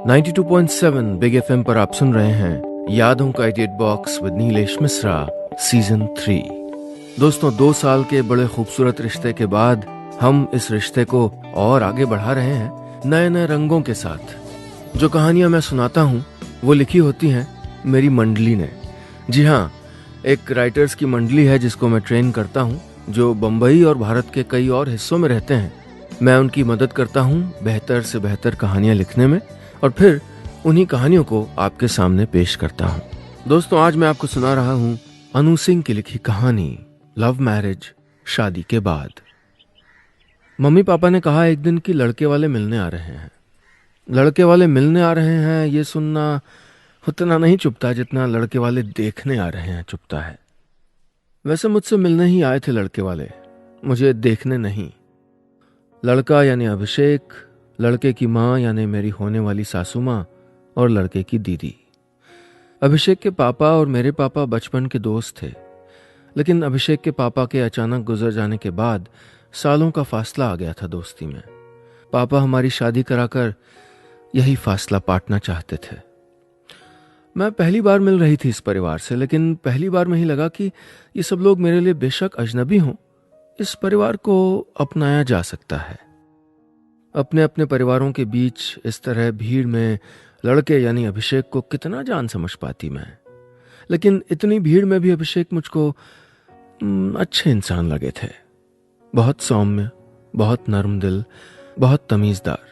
92.7 big FM पर आप सुन रहे हैं यादों का edit box with Nilesh Mishra season 3। दोस्तों, 2 साल के बड़े खूबसूरत रिश्ते के बाद हम इस रिश्ते को और आगे बढ़ा रहे हैं नए नए रंगों के साथ। जो कहानियां मैं सुनाता हूँ वो लिखी होती हैं मेरी मंडली ने। जी हाँ, एक राइटर्स की मंडली है जिसको मैं ट्रेन करता हूँ, जो बम्बई और भारत के कई और हिस्सों में रहते हैं। मैं उनकी मदद करता हूँ बेहतर से बेहतर कहानियां लिखने में और फिर उन्हीं कहानियों को आपके सामने पेश करता हूँ। दोस्तों, आज मैं आपको सुना रहा हूँ अनु सिंह की लिखी कहानी लव मैरिज शादी के बाद। मम्मी पापा ने कहा एक दिन कि लड़के वाले मिलने आ रहे हैं। लड़के वाले मिलने आ रहे हैं ये सुनना उतना नहीं चुभता जितना लड़के वाले देखने आ रहे हैं चुभता है। वैसे मुझसे मिलने ही आए थे लड़के वाले, मुझे देखने नहीं। लड़का यानी अभिषेक, लड़के की माँ यानी मेरी होने वाली सासू माँ और लड़के की दीदी। अभिषेक के पापा और मेरे पापा बचपन के दोस्त थे, लेकिन अभिषेक के पापा के अचानक गुजर जाने के बाद सालों का फासला आ गया था दोस्ती में। पापा हमारी शादी कराकर यही फासला पाटना चाहते थे। मैं पहली बार मिल रही थी इस परिवार से, लेकिन पहली बार में ही लगा कि ये सब लोग मेरे लिए बेशक अजनबी हों, इस परिवार को अपनाया जा सकता है। अपने अपने परिवारों के बीच इस तरह भीड़ में लड़के यानी अभिषेक को कितना जान समझ पाती मैं। लेकिन इतनी भीड़ में भी अभिषेक मुझको अच्छे इंसान लगे थे। बहुत सौम्य, बहुत नर्म दिल, बहुत तमीजदार।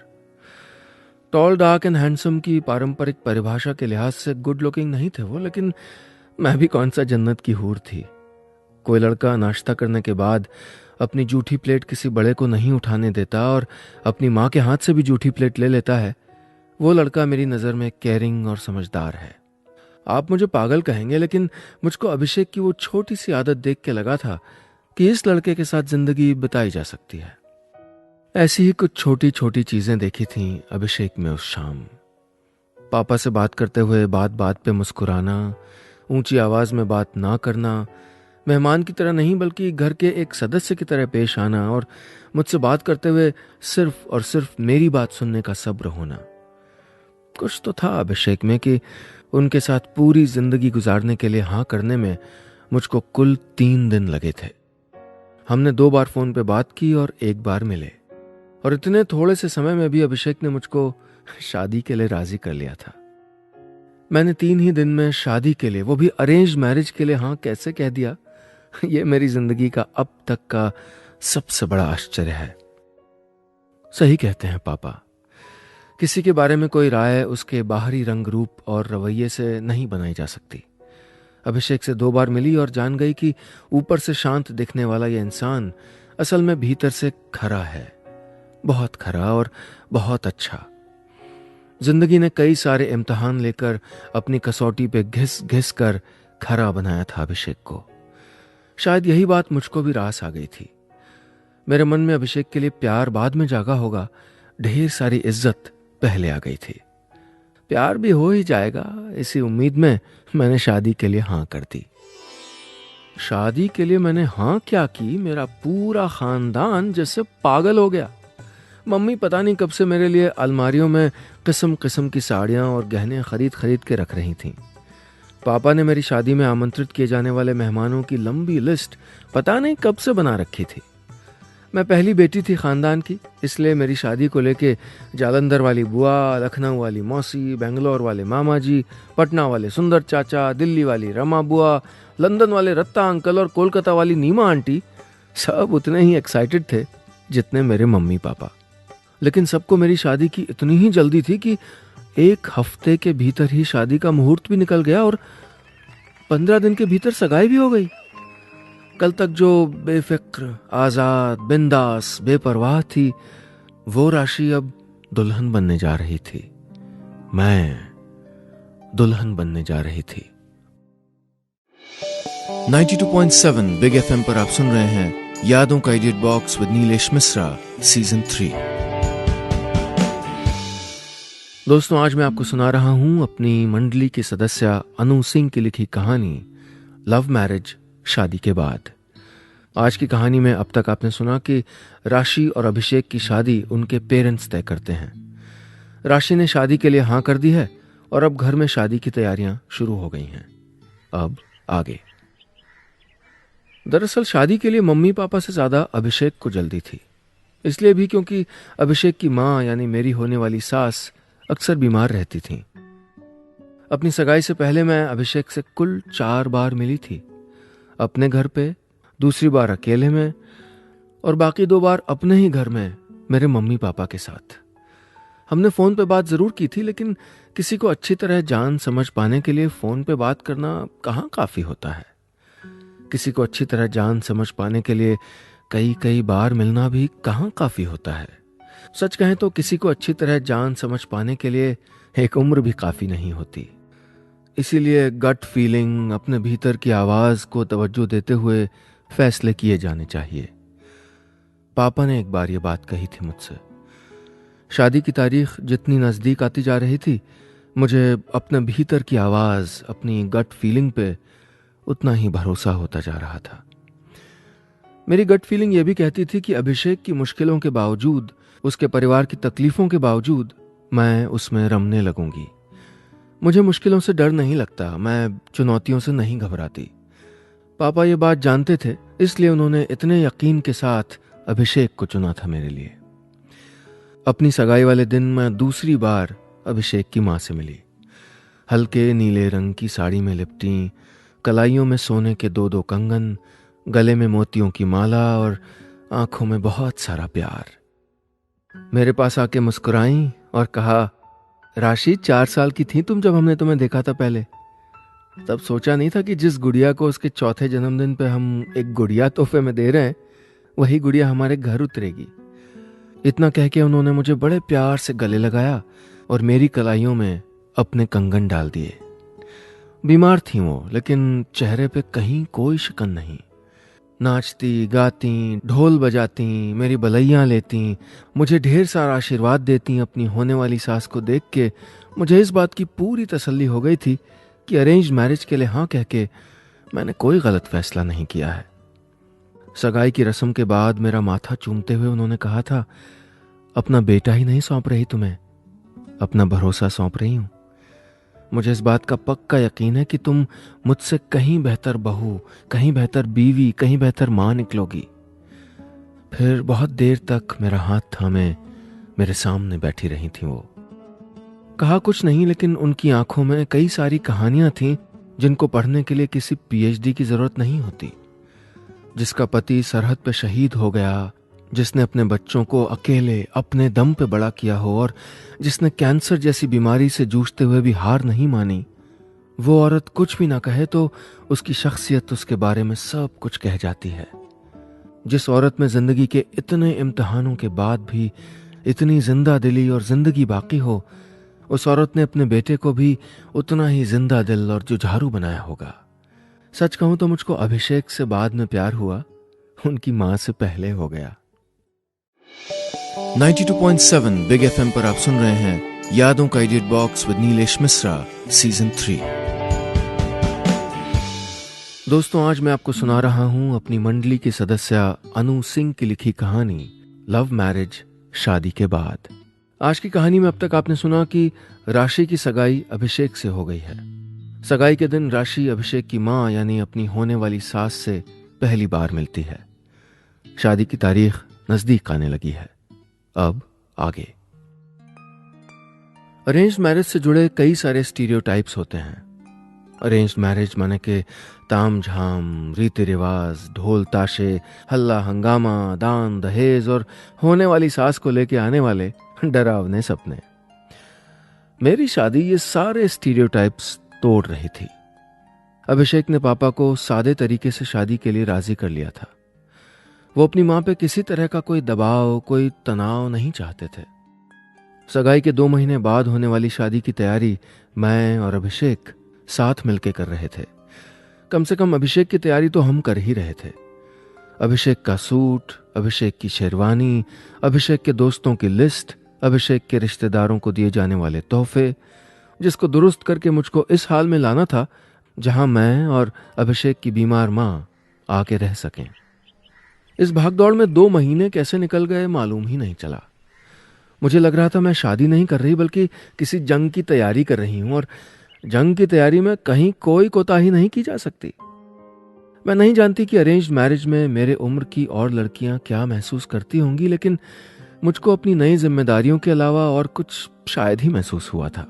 टॉल, डार्क एंड हैंडसम की पारंपरिक परिभाषा के लिहाज से गुड लुकिंग नहीं थे वो, लेकिन मैं भी कौन सा जन्नत की हूर थी। कोई लड़का नाश्ता करने के बाद अपनी जूठी प्लेट किसी बड़े को नहीं उठाने देता और अपनी माँ के हाथ से भी जूठी प्लेट ले लेता है, वो लड़का मेरी नज़र में केयरिंग और समझदार है। आप मुझे पागल कहेंगे, लेकिन मुझको अभिषेक की वो छोटी सी आदत देख के लगा था कि इस लड़के के साथ जिंदगी बिताई जा सकती है। ऐसी ही कुछ छोटी छोटी चीजें देखी थीं अभिषेक में उस शाम। पापा से बात करते हुए बात बात पे मुस्कुराना, ऊंची आवाज में बात ना करना, मेहमान की तरह नहीं बल्कि घर के एक सदस्य की तरह पेश आना और मुझसे बात करते हुए सिर्फ और सिर्फ मेरी बात सुनने का सब्र होना। कुछ तो था अभिषेक में कि उनके साथ पूरी जिंदगी गुजारने के लिए हाँ करने में मुझको कुल 3 दिन लगे थे। हमने 2 बार फोन पे बात की और 1 बार मिले, और इतने थोड़े से समय में भी अभिषेक ने मुझको शादी के लिए राजी कर लिया था। मैंने 3 ही दिन में शादी के लिए, वो भी अरेंज मैरिज के लिए हाँ कैसे कह दिया, ये मेरी जिंदगी का अब तक का सबसे बड़ा आश्चर्य है। सही कहते हैं पापा, किसी के बारे में कोई राय उसके बाहरी रंग रूप और रवैये से नहीं बनाई जा सकती। अभिषेक से 2 बार मिली और जान गई कि ऊपर से शांत दिखने वाला यह इंसान असल में भीतर से खरा है, बहुत खरा और बहुत अच्छा। जिंदगी ने कई सारे इम्तिहान लेकर अपनी कसौटी पे घिस घिस कर खरा बनाया था अभिषेक को। शायद यही बात मुझको भी रास आ गई थी। मेरे मन में अभिषेक के लिए प्यार बाद में जागा होगा, ढेर सारी इज्जत पहले आ गई थी। प्यार भी हो ही जाएगा, इसी उम्मीद में मैंने शादी के लिए हाँ कर दी। शादी के लिए मैंने हाँ क्या की, मेरा पूरा खानदान जैसे पागल हो गया। मम्मी पता नहीं कब से मेरे लिए अलमारियों में किस्म किस्म की साड़ियां और गहने खरीद खरीद के रख रही थीं। पापा ने मेरी शादी में आमंत्रित किए जाने वाले मेहमानों की लंबी लिस्ट पता नहीं कब से बना रखी थी। मैं पहली बेटी थी खानदान की, इसलिए मेरी शादी को लेके जालंधर वाली बुआ, लखनऊ वाली मौसी, बेंगलोर वाले मामा जी, पटना वाले सुंदर चाचा, दिल्ली वाली रमा बुआ, लंदन वाले रत्ता अंकल और कोलकाता वाली नीमा आंटी सब उतने ही एक्साइटेड थे जितने मेरे मम्मी पापा। लेकिन सबको मेरी शादी की इतनी ही जल्दी थी कि 1 हफ्ते के भीतर ही शादी का मुहूर्त भी निकल गया और 15 दिन के भीतर सगाई भी हो गई। कल तक जो बेफिक्र, आजाद, बिंदास, बेपरवाह थी, वो राशि अब दुल्हन बनने जा रही थी। मैं दुल्हन बनने जा रही थी। 92.7 बिग एफएम पर आप सुन रहे हैं यादों का edit box with Nilesh Mishra season 3। दोस्तों, आज मैं आपको सुना रहा हूं अपनी मंडली के सदस्य अनु सिंह की लिखी कहानी लव मैरिज शादी के बाद। आज की कहानी में अब तक आपने सुना कि राशि और अभिषेक की शादी उनके पेरेंट्स तय करते हैं। राशि ने शादी के लिए हाँ कर दी है और अब घर में शादी की तैयारियां शुरू हो गई हैं। अब आगे। दरअसल शादी के लिए मम्मी पापा से ज्यादा अभिषेक को जल्दी थी, इसलिए भी क्योंकि अभिषेक की माँ यानी मेरी होने वाली सास अक्सर बीमार रहती थी। अपनी सगाई से पहले मैं अभिषेक से कुल 4 बार मिली थी, अपने घर पे, दूसरी बार अकेले में और बाकी 2 बार अपने ही घर में मेरे मम्मी पापा के साथ। हमने फोन पे बात जरूर की थी, लेकिन किसी को अच्छी तरह जान समझ पाने के लिए फोन पे बात करना कहाँ काफी होता है। किसी को अच्छी तरह जान समझ पाने के लिए कई कई बार मिलना भी कहाँ काफी होता है। सच कहें तो किसी को अच्छी तरह जान समझ पाने के लिए एक उम्र भी काफी नहीं होती। इसीलिए गट फीलिंग, अपने भीतर की आवाज को तवज्जो देते हुए फैसले किए जाने चाहिए। पापा ने एक बार ये बात कही थी मुझसे। शादी की तारीख जितनी नजदीक आती जा रही थी, मुझे अपने भीतर की आवाज, अपनी गट फीलिंग पे उतना ही भरोसा होता जा रहा था। मेरी गट फीलिंग यह भी कहती थी कि अभिषेक की मुश्किलों के बावजूद, उसके परिवार की तकलीफों के बावजूद मैं उसमें रमने लगूंगी। मुझे मुश्किलों से डर नहीं लगता, मैं चुनौतियों से नहीं घबराती। पापा ये बात जानते थे, इसलिए उन्होंने इतने यकीन के साथ अभिषेक को चुना था मेरे लिए। अपनी सगाई वाले दिन मैं दूसरी बार अभिषेक की मां से मिली। हल्के नीले रंग की साड़ी में लिपटी, कलाइयों में सोने के 2-2 कंगन, गले में मोतियों की माला और आंखों में बहुत सारा प्यार। मेरे पास आके मुस्कुराई और कहा, राशि 4 साल की थी तुम जब हमने तुम्हें देखा था पहले। तब सोचा नहीं था कि जिस गुड़िया को उसके चौथे जन्मदिन पे हम एक गुड़िया तोहफे में दे रहे हैं, वही गुड़िया हमारे घर उतरेगी। इतना कह के उन्होंने मुझे बड़े प्यार से गले लगाया और मेरी कलाइयों में अपने कंगन डाल दिए। बीमार थी वो, लेकिन चेहरे पे कहीं कोई शिकन नहीं। नाचती गाती, ढोल बजाती, मेरी बलैयां लेती, मुझे ढेर सारा आशीर्वाद देती। अपनी होने वाली सास को देख के मुझे इस बात की पूरी तसल्ली हो गई थी कि अरेंज मैरिज के लिए हाँ कह के मैंने कोई गलत फैसला नहीं किया है। सगाई की रस्म के बाद मेरा माथा चूमते हुए उन्होंने कहा था, अपना बेटा ही नहीं सौंप रही तुम्हें, अपना भरोसा सौंप रही हूं। मुझे इस बात का पक्का यकीन है कि तुम मुझसे कहीं बेहतर बहू, कहीं बेहतर बीवी, कहीं बेहतर मां निकलोगी। फिर बहुत देर तक मेरा हाथ थामे मेरे सामने बैठी रही थी वो। कहा कुछ नहीं, लेकिन उनकी आंखों में कई सारी कहानियां थीं जिनको पढ़ने के लिए किसी पीएचडी की जरूरत नहीं होती। जिसका पति सरहद पे शहीद हो गया, जिसने अपने बच्चों को अकेले अपने दम पे बड़ा किया हो और जिसने कैंसर जैसी बीमारी से जूझते हुए भी हार नहीं मानी, वो औरत कुछ भी ना कहे तो उसकी शख्सियत उसके बारे में सब कुछ कह जाती है। जिस औरत में जिंदगी के इतने इम्तिहानों के बाद भी इतनी जिंदा दिली और जिंदगी बाकी हो, उस औरत ने अपने बेटे को भी उतना ही जिंदा दिल और जुझारू बनाया होगा। सच कहूं तो मुझको अभिषेक से बाद में प्यार हुआ, उनकी मां से पहले हो गया। 92.7 बिग एफएम पर आप सुन रहे हैं यादों का edit box with Nilesh Mishra season 3। दोस्तों, आज मैं आपको सुना रहा हूं अपनी मंडली की सदस्य अनु सिंह की लिखी कहानी लव मैरिज, शादी के बाद। आज की कहानी में अब तक आपने सुना कि राशि की सगाई अभिषेक से हो गई है। सगाई के दिन राशि अभिषेक की मां यानी अपनी होने वाली सास से पहली बार मिलती है। शादी की तारीख नजदीक आने लगी है। अब आगे। अरेंज्ड मैरिज से जुड़े कई सारे स्टीरियोटाइप्स होते हैं। अरेंज्ड मैरिज माने के ताम झाम, रीति रिवाज, ढोल ताशे, हल्ला हंगामा, दान दहेज और होने वाली सास को लेके आने वाले डरावने सपने। मेरी शादी ये सारे स्टीरियोटाइप्स तोड़ रही थी। अभिषेक ने पापा को सादे तरीके से शादी के लिए राजी कर लिया था। वो अपनी मां पे किसी तरह का कोई दबाव, कोई तनाव नहीं चाहते थे। सगाई के 2 महीने बाद होने वाली शादी की तैयारी मैं और अभिषेक साथ मिलकर कर रहे थे। कम से कम अभिषेक की तैयारी तो हम कर ही रहे थे। अभिषेक का सूट, अभिषेक की शेरवानी, अभिषेक के दोस्तों की लिस्ट, अभिषेक के रिश्तेदारों को दिए जाने वाले तोहफे, जिसको दुरुस्त करके मुझको इस हाल में लाना था जहां मैं और अभिषेक की बीमार मां आके रह सकें। इस भागदौड़ में 2 महीने कैसे निकल गए मालूम ही नहीं चला। मुझे लग रहा था मैं शादी नहीं कर रही बल्कि किसी जंग की तैयारी कर रही हूं, और जंग की तैयारी में कहीं कोई कोताही नहीं की जा सकती। मैं नहीं जानती कि अरेंज्ड मैरिज में मेरे उम्र की और लड़कियां क्या महसूस करती होंगी, लेकिन मुझको अपनी नई जिम्मेदारियों के अलावा और कुछ शायद ही महसूस हुआ था।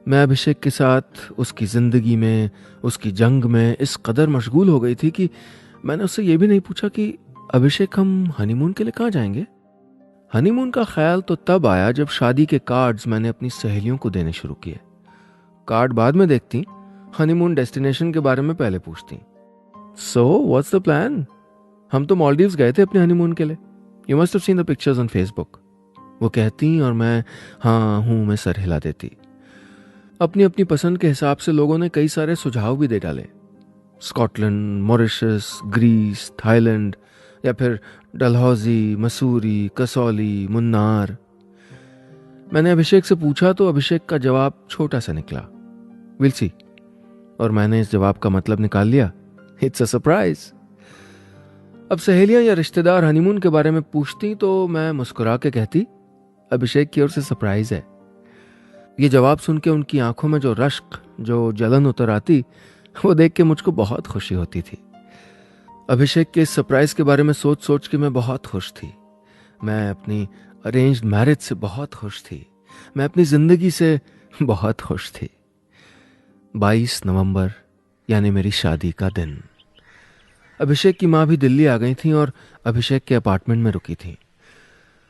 मैं अभिषेक के साथ उसकी जिंदगी में, उसकी जंग में इस कदर मशगूल हो गई थी कि मैंने उससे यह भी नहीं पूछा कि अभिषेक, हम हनीमून के लिए कहाँ जाएंगे। हनीमून का ख्याल तो तब आया जब शादी के कार्ड्स मैंने अपनी सहेलियों को देने शुरू किए। कार्ड बाद में देखती, हनीमून डेस्टिनेशन के बारे में पहले पूछती। So what's the plan? हम तो मालदीव्स गए थे अपने हनीमून के लिए। You must have seen the pictures on Facebook. वो कहती और मैं हाँ हूं में सर हिला देती। अपनी अपनी पसंद के हिसाब से लोगों ने कई सारे सुझाव भी दे डाले। स्कॉटलैंड, मॉरिशस, ग्रीस, थाईलैंड, या फिर डलहौजी, मसूरी, कसौली, मुन्नार। मैंने अभिषेक से पूछा तो अभिषेक का जवाब छोटा सा निकला, विल सी। और मैंने इस जवाब का मतलब निकाल लिया, इट्स अ सरप्राइज। अब सहेलियां या रिश्तेदार हनीमून के बारे में पूछती तो मैं मुस्कुरा के कहती, अभिषेक की ओर से सरप्राइज है। ये जवाब सुन के उनकी आंखों में जो रश्क, जो जलन उतर आती, वो देख के मुझको बहुत खुशी होती थी। अभिषेक के इस सरप्राइज के बारे में सोच सोच के मैं बहुत खुश थी। मैं अपनी अरेंज्ड मैरिज से बहुत खुश थी। मैं अपनी जिंदगी से बहुत खुश थी। 22 नवंबर यानी मेरी शादी का दिन। अभिषेक की माँ भी दिल्ली आ गई थी और अभिषेक के अपार्टमेंट में रुकी थी।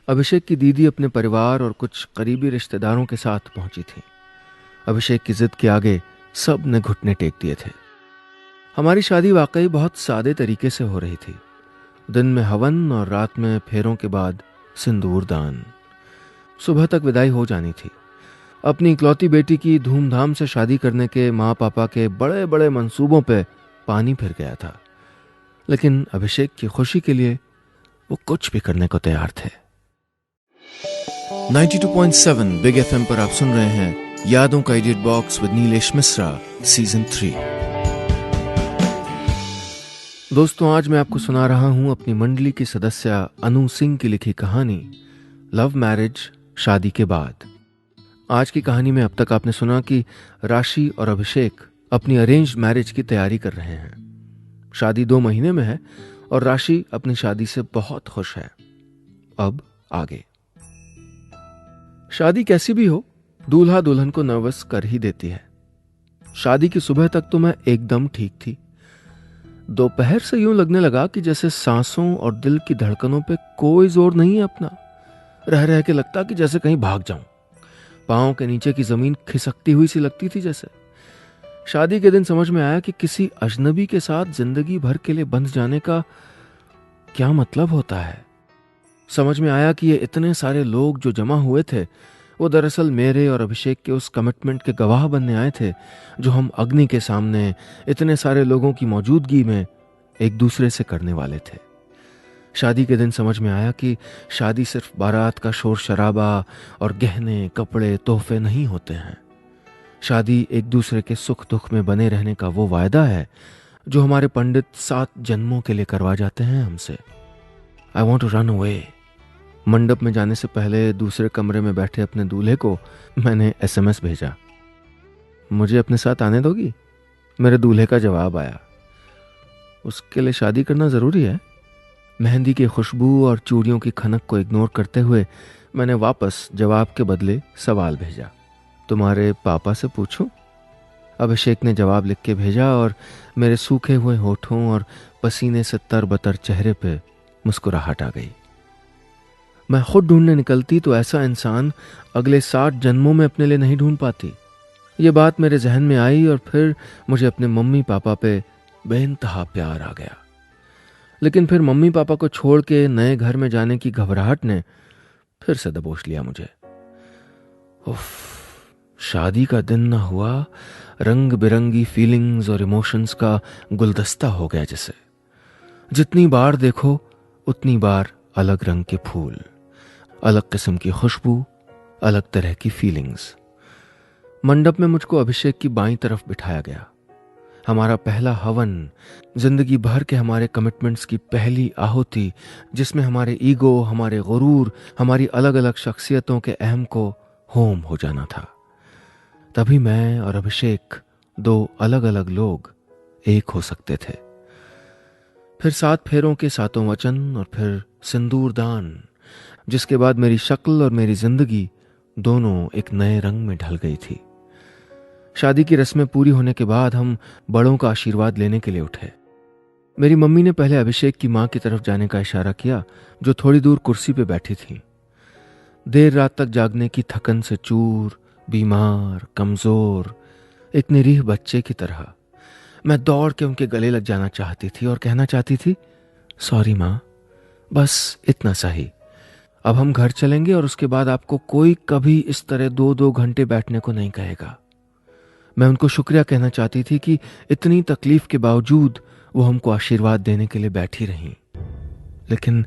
अभिषेक की दीदी अपने परिवार और कुछ करीबी रिश्तेदारों के साथ पहुंची थी। अभिषेक की जिद के आगे सब ने घुटने टेक दिए थे। हमारी शादी वाकई बहुत सादे तरीके से हो रही थी। दिन में हवन और रात में फेरों के बाद सिंदूर दान। सुबह तक विदाई हो जानी थी। अपनी इकलौती बेटी की धूमधाम से शादी करने के माँ पापा के बड़े बड़े मंसूबों पे पानी फिर गया था, लेकिन अभिषेक की खुशी के लिए वो कुछ भी करने को तैयार थे। 92.7 बिग एफएम पर आप सुन रहे हैं यादों का edit box with Nilesh Mishra, season 3। दोस्तों, आज मैं आपको सुना रहा हूं अपनी मंडली की सदस्य अनु सिंह की लिखी कहानी लव मैरिज, शादी के बाद। आज की कहानी में अब तक आपने सुना कि राशि और अभिषेक अपनी अरेंज्ड मैरिज की तैयारी कर रहे हैं। शादी 2 महीने में है और राशि अपनी शादी से बहुत खुश है। अब आगे। शादी कैसी भी हो, दूल्हा दुल्हन को नर्वस कर ही देती है। शादी की सुबह तक तो मैं एकदम ठीक थी। दोपहर से यूं लगने लगा कि जैसे सांसों और दिल की धड़कनों पे कोई जोर नहीं है अपना। रह रह के लगता कि जैसे कहीं भाग जाऊं। पांव के नीचे की जमीन खिसकती हुई सी लगती थी जैसे। शादी के दिन समझ में आया कि किसी अजनबी के साथ जिंदगी भर के लिए बंध जाने का क्या मतलब होता है। समझ में आया कि ये इतने सारे लोग जो जमा हुए थे, वो दरअसल मेरे और अभिषेक के उस कमिटमेंट के गवाह बनने आए थे जो हम अग्नि के सामने इतने सारे लोगों की मौजूदगी में एक दूसरे से करने वाले थे। शादी के दिन समझ में आया कि शादी सिर्फ बारात का शोर शराबा और गहने, कपड़े, तोहफे नहीं होते हैं। शादी एक दूसरे के सुख दुख में बने रहने का वो वायदा है जो हमारे पंडित 7 जन्मों के लिए करवा जाते हैं हमसे। I want to run away. मंडप में जाने से पहले दूसरे कमरे में बैठे अपने दूल्हे को मैंने SMS भेजा, मुझे अपने साथ आने दोगी? मेरे दूल्हे का जवाब आया, उसके लिए शादी करना जरूरी है। मेहंदी की खुशबू और चूड़ियों की खनक को इग्नोर करते हुए मैंने वापस जवाब के बदले सवाल भेजा, तुम्हारे पापा से पूछूं? अभिषेक ने जवाब लिख के भेजा और मेरे सूखे हुए होठों और पसीने से तरबतर चेहरे पे मुस्कुराहट आ गई। मैं खुद ढूंढने निकलती तो ऐसा इंसान अगले 60 जन्मों में अपने लिए नहीं ढूंढ पाती। ये बात मेरे जहन में आई और फिर मुझे अपने मम्मी पापा पे बेइंतहा प्यार आ गया। लेकिन फिर मम्मी पापा को छोड़ के नए घर में जाने की घबराहट ने फिर से दबोच लिया मुझे। उफ, शादी का दिन ना हुआ, रंग बिरंगी फीलिंग्स और इमोशंस का गुलदस्ता हो गया जैसे। जितनी बार देखो उतनी बार अलग रंग के फूल, अलग किस्म की खुशबू, अलग तरह की फीलिंग्स। मंडप में मुझको अभिषेक की बाईं तरफ बिठाया गया। हमारा पहला हवन, जिंदगी भर के हमारे कमिटमेंट्स की पहली आहुति, जिसमें हमारे ईगो, हमारे गुरूर, हमारी अलग अलग शख्सियतों के अहम को होम हो जाना था। तभी मैं और अभिषेक, दो अलग अलग लोग, एक हो सकते थे। फिर 7 फेरों के 7 वचन और फिर सिंदूर दान, जिसके बाद मेरी शक्ल और मेरी जिंदगी दोनों एक नए रंग में ढल गई थी। शादी की रस्में पूरी होने के बाद हम बड़ों का आशीर्वाद लेने के लिए उठे। मेरी मम्मी ने पहले अभिषेक की मां की तरफ जाने का इशारा किया, जो थोड़ी दूर कुर्सी पे बैठी थी। देर रात तक जागने की थकन से चूर, बीमार, कमजोर, एक निरीह बच्चे की तरह मैं दौड़ के उनके गले लग जाना चाहती थी और कहना चाहती थी, सॉरी मां, बस इतना सा ही। अब हम घर चलेंगे और उसके बाद आपको कोई कभी इस तरह 2-2 घंटे बैठने को नहीं कहेगा। मैं उनको शुक्रिया कहना चाहती थी कि इतनी तकलीफ के बावजूद वो हमको आशीर्वाद देने के लिए बैठी रहीं। लेकिन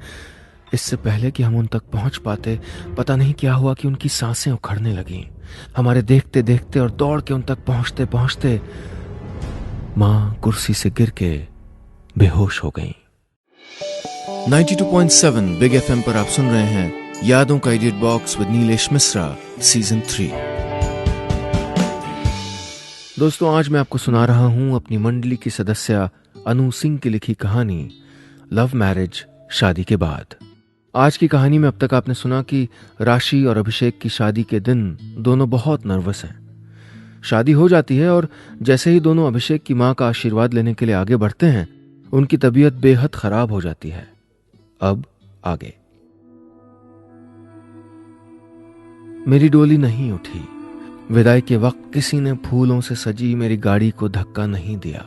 इससे पहले कि हम उन तक पहुंच पाते, पता नहीं क्या हुआ कि उनकी सांसें उखड़ने लगीं। हमारे देखते देखते और दौड़ के उन तक पहुंचते पहुंचते मां कुर्सी से गिर के बेहोश हो गईं। 92.7 बिग एफएम पर आप सुन रहे हैं यादों का edit box with Nilesh Mishra, season 3। दोस्तों, आज मैं आपको सुना रहा हूं अपनी मंडली की सदस्य अनु सिंह की लिखी कहानी लव मैरिज, शादी के बाद। आज की कहानी में अब तक आपने सुना कि राशि और अभिषेक की शादी के दिन दोनों बहुत नर्वस हैं। शादी हो जाती है और जैसे ही दोनों अभिषेक की मां का आशीर्वाद लेने के लिए आगे बढ़ते हैं, उनकी तबीयत बेहद खराब हो जाती है। अब आगे। मेरी डोली नहीं उठी। विदाई के वक्त किसी ने फूलों से सजी मेरी गाड़ी को धक्का नहीं दिया।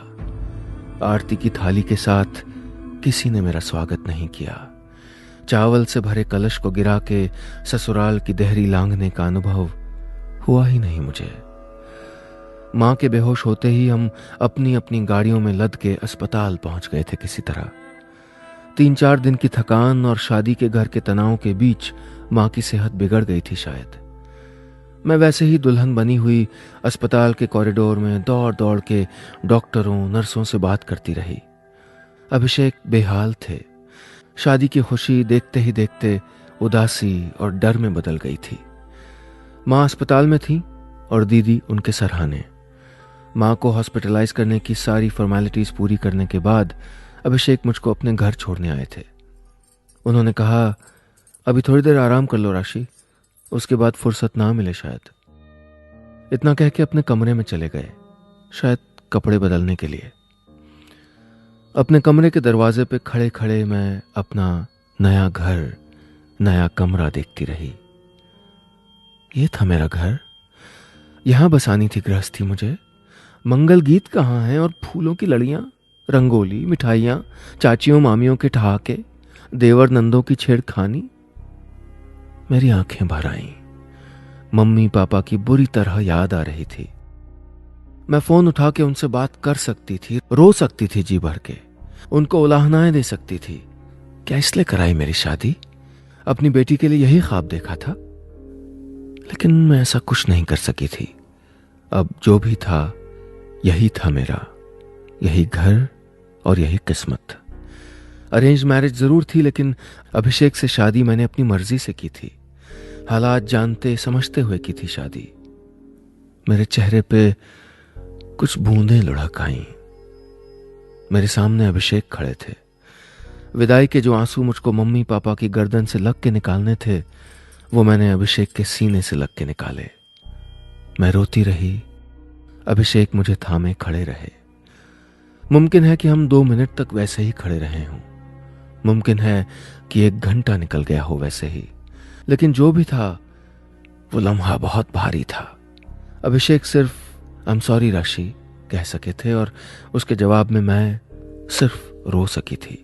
आरती की थाली के साथ किसी ने मेरा स्वागत नहीं किया। चावल से भरे कलश को गिरा के ससुराल की देहरी लांघने का अनुभव हुआ ही नहीं मुझे। मां के बेहोश होते ही हम अपनी अपनी गाड़ियों में लद के अस्पताल पहुंच गए थे किसी तरह। 3-4 दिन की थकान और शादी के घर के तनाव के बीच मां की सेहत बिगड़ गई थी शायद। मैं वैसे ही दुल्हन बनी हुई अस्पताल के कॉरिडोर में दौड़ दौड़ के डॉक्टरों, नर्सों से बात करती रही। अभिषेक बेहाल थे। शादी की खुशी देखते ही देखते उदासी और डर में बदल गई थी। मां अस्पताल में थी और दीदी उनके सरहाने। मां को हॉस्पिटलाइज करने की सारी फॉर्मेलिटीज पूरी करने के बाद अभिषेक मुझको अपने घर छोड़ने आए थे। उन्होंने कहा, अभी थोड़ी देर आराम कर लो राशि, उसके बाद फुर्सत ना मिले शायद। इतना कह के अपने कमरे में चले गए, शायद कपड़े बदलने के लिए। अपने कमरे के दरवाजे पे खड़े खड़े मैं अपना नया घर, नया कमरा देखती रही। ये था मेरा घर, यहां बसानी थी गृहस्थी मुझे। मंगल गीत कहाँ हैं और फूलों की लड़ियां, रंगोली, मिठाइयां, चाचियों मामियों के ठहाके, देवर नंदों की छेड़खानी। मेरी आंखें भर आईं। मम्मी पापा की बुरी तरह याद आ रही थी। मैं फोन उठा के उनसे बात कर सकती थी, रो सकती थी जी भर के, उनको उलाहनाएं दे सकती थी। क्या इसलिए कराई मेरी शादी? अपनी बेटी के लिए यही ख्वाब देखा था। लेकिन मैं ऐसा कुछ नहीं कर सकी थी। अब जो भी था यही था मेरा, यही घर और यही किस्मत। अरेंज मैरिज जरूर थी, लेकिन अभिषेक से शादी मैंने अपनी मर्जी से की थी। हालात जानते समझते हुए की थी शादी। मेरे चेहरे पे कुछ बूंदें लुढ़क आईं। मेरे सामने अभिषेक खड़े थे। विदाई के जो आंसू मुझको मम्मी पापा की गर्दन से लग के निकालने थे, वो मैंने अभिषेक के सीने से लग के निकाले। मैं रोती रही, अभिषेक मुझे थामे खड़े रहे। मुमकिन है कि हम 2 मिनट तक वैसे ही खड़े रहे हों। मुमकिन है कि 1 घंटा निकल गया हो वैसे ही। लेकिन जो भी था, वो लम्हा बहुत भारी था। अभिषेक सिर्फ आई एम सॉरी राशि कह सके थे और उसके जवाब में मैं सिर्फ रो सकी थी।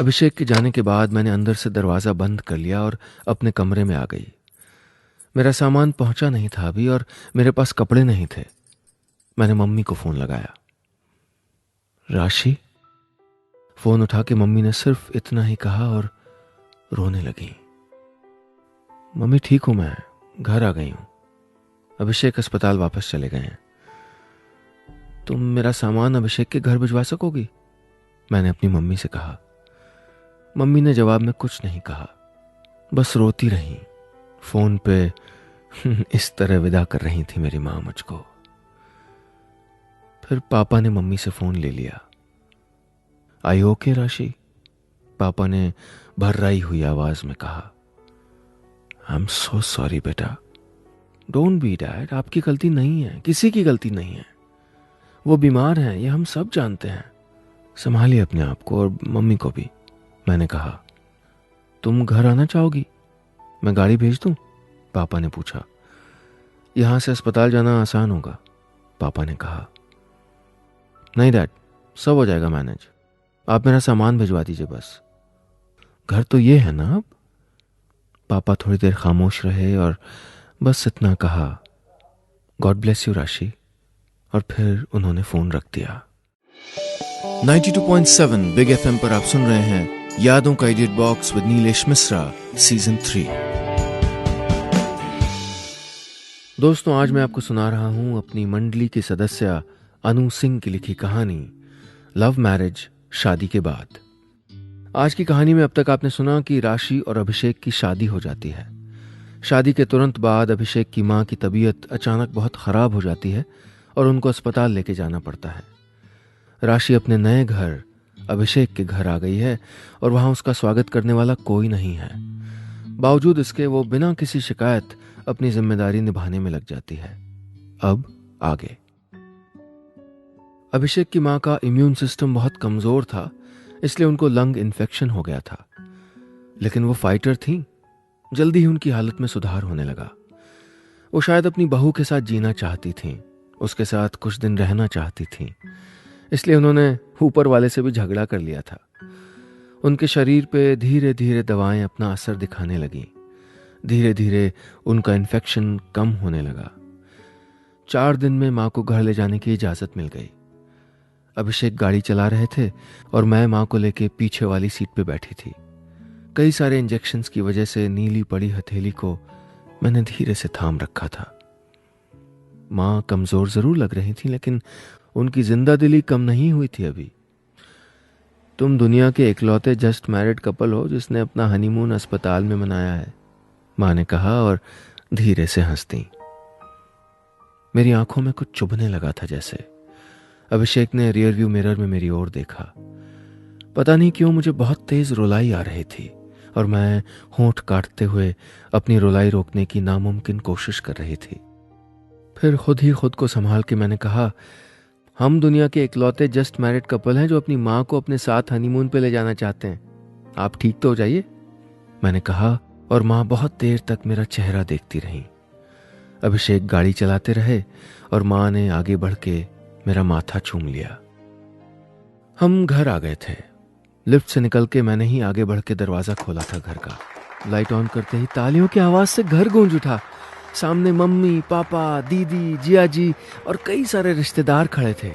अभिषेक के जाने के बाद मैंने अंदर से दरवाजा बंद कर लिया और अपने कमरे में आ गई। मेरा सामान पहुंचा नहीं था अभी और मेरे पास कपड़े नहीं थे। मैंने मम्मी को फोन लगाया। राशि? फोन उठा के मम्मी ने सिर्फ इतना ही कहा और रोने लगी। मम्मी ठीक हूं, मैं घर आ गई हूं। अभिषेक अस्पताल वापस चले गए हैं। तुम मेरा सामान अभिषेक के घर भिजवा सकोगी? मैंने अपनी मम्मी से कहा। मम्मी ने जवाब में कुछ नहीं कहा, बस रोती रही। फोन पे इस तरह विदा कर रही थी मेरी मां मुझको। फिर पापा ने मम्मी से फोन ले लिया। आई ओके राशि? पापा ने भर्राई हुई आवाज में कहा। आई एम सो सॉरी बेटा। डोंट बी डैड, आपकी गलती नहीं है, किसी की गलती नहीं है। वो बीमार हैं, ये हम सब जानते हैं। संभालिए अपने आप को और मम्मी को भी, मैंने कहा। तुम घर आना चाहोगी? मैं गाड़ी भेज दूं? पापा ने पूछा। यहां से अस्पताल जाना आसान होगा, पापा ने कहा। नहीं डैड, सब हो जाएगा मैनेज। आप मेरा सामान भिजवा दीजिए बस। घर तो ये है ना अब? पापा थोड़ी देर खामोश रहे और बस इतना कहा, गॉड ब्लेस यू राशि, और फिर उन्होंने फोन रख दिया। 92.7 बिग एफएम पर आप सुन रहे हैं यादों का edit box with Nilesh Mishra, season 3। दोस्तों, आज मैं आपको सुना रहा हूं अपनी मंडली की सदस्य अनु सिंह की लिखी कहानी लव मैरिज, शादी के बाद। आज की कहानी में अब तक आपने सुना कि राशि और अभिषेक की शादी हो जाती है। शादी के तुरंत बाद अभिषेक की मां की तबीयत अचानक बहुत खराब हो जाती है और उनको अस्पताल लेके जाना पड़ता है। राशि अपने नए घर अभिषेक के घर आ गई है और वहां उसका स्वागत करने वाला कोई नहीं है। बावजूद इसके वो बिना किसी शिकायत अपनी जिम्मेदारी निभाने में लग जाती है। अब आगे। अभिषेक की मां का इम्यून सिस्टम बहुत कमजोर था, इसलिए उनको लंग इन्फेक्शन हो गया था। लेकिन वो फाइटर थीं। जल्दी ही उनकी हालत में सुधार होने लगा। वो शायद अपनी बहू के साथ जीना चाहती थीं, उसके साथ कुछ दिन रहना चाहती थीं। इसलिए उन्होंने ऊपर वाले से भी झगड़ा कर लिया था। उनके शरीर पे धीरे धीरे दवाएं अपना असर दिखाने लगीं। धीरे धीरे उनका इन्फेक्शन कम होने लगा। 4 दिन में मां को घर ले जाने की इजाजत मिल गई। अभिषेक गाड़ी चला रहे थे और मैं मां को लेके पीछे वाली सीट पे बैठी थी। कई सारे इंजेक्शन्स की वजह से नीली पड़ी हथेली को मैंने धीरे से थाम रखा था। मां कमजोर जरूर लग रही थी, लेकिन उनकी जिंदा दिली कम नहीं हुई थी अभी। तुम दुनिया के इकलौते जस्ट मैरिड कपल हो जिसने अपना हनीमून अस्पताल में मनाया है, मां ने कहा और धीरे से हंस दी। मेरी आंखों में कुछ चुभने लगा था जैसे। अभिषेक ने रियर व्यू मिरर में मेरी ओर देखा। पता नहीं क्यों मुझे बहुत तेज रुलाई आ रही थी और मैं होंठ काटते हुए अपनी रुलाई रोकने की नामुमकिन कोशिश कर रही थी। फिर खुद ही खुद को संभाल के मैंने कहा, हम दुनिया के इकलौते जस्ट मैरिड कपल हैं जो अपनी मां को अपने साथ हनीमून पे ले जाना चाहते हैं। आप ठीक तो हो जाइए, मैंने कहा, और मां बहुत देर तक मेरा चेहरा देखती रही। अभिषेक गाड़ी चलाते रहे और मां ने आगे बढ़ के मेरा माथा चूम लिया। हम घर आ गए थे। लिफ्ट से निकल के मैंने ही आगे बढ़ के दरवाजा खोला था घर का। लाइट ऑन करते ही तालियों की आवाज से घर गूंज उठा। सामने मम्मी, पापा, दीदी, जिया जी और कई सारे रिश्तेदार खड़े थे।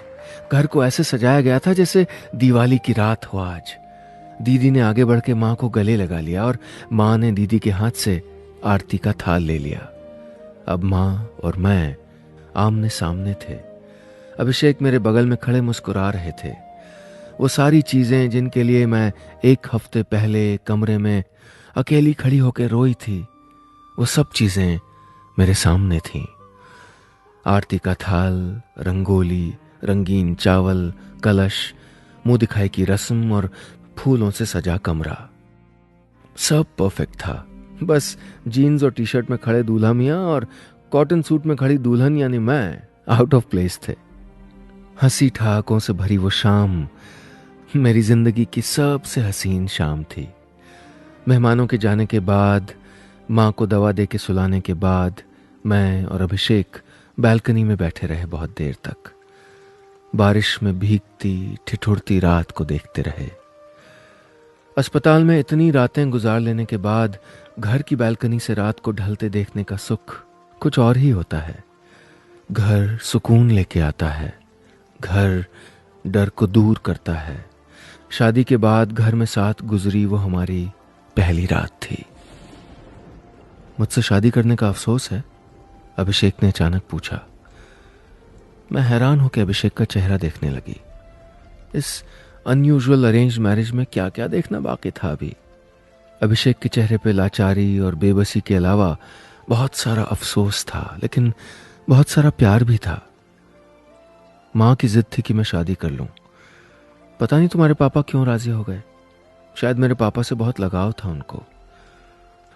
घर को ऐसे सजाया गया था जैसे दिवाली की रात हो आज। दीदी ने आगे बढ़ के मां को गले लगा लिया और मां ने दीदी के हाथ से आरती का थाल ले लिया। अब मां और मैं आमने सामने थे। अभिषेक मेरे बगल में खड़े मुस्कुरा रहे थे। वो सारी चीजें जिनके लिए मैं 1 हफ्ते पहले कमरे में अकेली खड़ी होकर रोई थी, वो सब चीजें मेरे सामने थीं। आरती का थाल, रंगोली, रंगीन चावल, कलश, मुंह दिखाई की रस्म और फूलों से सजा कमरा, सब परफेक्ट था। बस जीन्स और टी शर्ट में खड़े दूल्हा मियां और कॉटन सूट में खड़ी दुल्हन यानी मैं आउट ऑफ प्लेस थे। हंसी ठहाकों से भरी वो शाम मेरी जिंदगी की सबसे हसीन शाम थी। मेहमानों के जाने के बाद, मां को दवा दे के सुलाने के बाद मैं और अभिषेक बालकनी में बैठे रहे बहुत देर तक। बारिश में भीगती ठिठुरती रात को देखते रहे। अस्पताल में इतनी रातें गुजार लेने के बाद घर की बालकनी से रात को ढलते देखने का सुख कुछ और ही होता है। घर सुकून लेके आता है। घर डर को दूर करता है। शादी के बाद घर में साथ गुजरी वो हमारी पहली रात थी। मुझसे शादी करने का अफसोस है? अभिषेक ने अचानक पूछा। मैं हैरान होकर अभिषेक का चेहरा देखने लगी। इस अनयूजुअल अरेंज मैरिज में क्या क्या देखना बाकी था अभी। अभिषेक के चेहरे पे लाचारी और बेबसी के अलावा बहुत सारा अफसोस था, लेकिन बहुत सारा प्यार भी था। माँ की जिद थी कि मैं शादी कर लूं। पता नहीं तुम्हारे पापा क्यों राजी हो गए। शायद मेरे पापा से बहुत लगाव था उनको।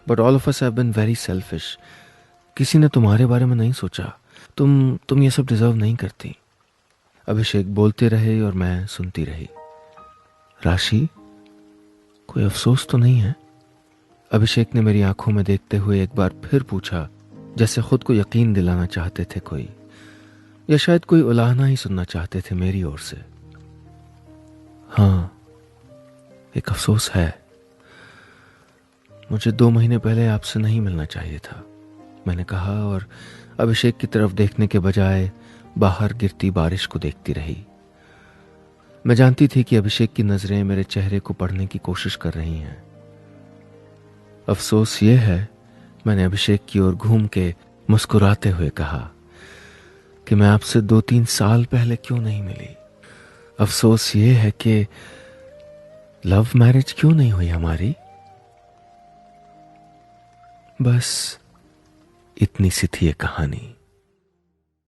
But all of us have been very selfish. किसी ने तुम्हारे बारे में नहीं सोचा। तुम ये सब डिजर्व नहीं करती। अभिषेक बोलते रहे और मैं सुनती रही। राशि, कोई अफसोस तो नहीं है? अभिषेक ने मेरी आंखों में देखते हुए एक बार फिर पूछा, जैसे खुद को यकीन दिलाना चाहते थे कोई, या शायद कोई उलाहना ही सुनना चाहते थे मेरी ओर से। हाँ, एक अफसोस है। मुझे 2 महीने पहले आपसे नहीं मिलना चाहिए था, मैंने कहा, और अभिषेक की तरफ देखने के बजाय बाहर गिरती बारिश को देखती रही। मैं जानती थी कि अभिषेक की नजरें मेरे चेहरे को पढ़ने की कोशिश कर रही हैं। अफसोस ये है, मैंने अभिषेक की ओर घूम के मुस्कुराते हुए कहा, कि मैं आपसे 2-3 साल पहले क्यों नहीं मिली। अफसोस ये है कि लव मैरिज क्यों नहीं हुई हमारी। बस इतनी सी थी ये कहानी।